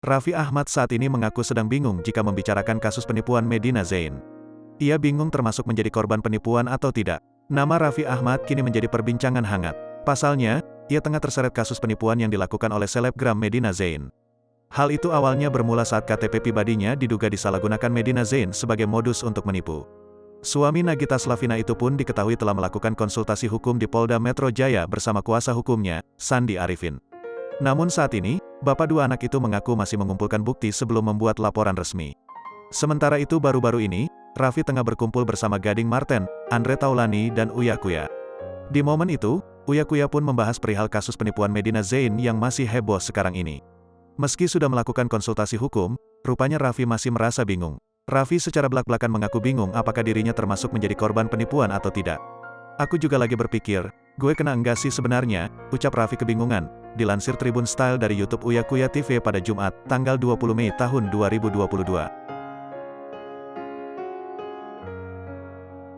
Raffi Ahmad saat ini mengaku sedang bingung jika membicarakan kasus penipuan Medina Zain. Ia bingung termasuk menjadi korban penipuan atau tidak. Nama Raffi Ahmad kini menjadi perbincangan hangat. Pasalnya, ia tengah terseret kasus penipuan yang dilakukan oleh selebgram Medina Zain. Hal itu awalnya bermula saat KTP pribadinya diduga disalahgunakan Medina Zain sebagai modus untuk menipu. Suami Nagita Slavina itu pun diketahui telah melakukan konsultasi hukum di Polda Metro Jaya bersama kuasa hukumnya, Sandi Arifin. Namun saat ini, bapak dua anak itu mengaku masih mengumpulkan bukti sebelum membuat laporan resmi. Sementara itu baru-baru ini, Raffi tengah berkumpul bersama Gading Marten, Andre Taulani dan Uya Kuya. Di momen itu, Uya Kuya pun membahas perihal kasus penipuan Medina Zain yang masih heboh sekarang ini. Meski sudah melakukan konsultasi hukum, rupanya Raffi masih merasa bingung. Raffi secara belak-belakan mengaku bingung apakah dirinya termasuk menjadi korban penipuan atau tidak. Aku juga lagi berpikir, gue kena enggak sih sebenarnya, ucap Raffi kebingungan, dilansir Tribun Style dari YouTube Uya Kuya TV pada Jumat, tanggal 20 Mei tahun 2022.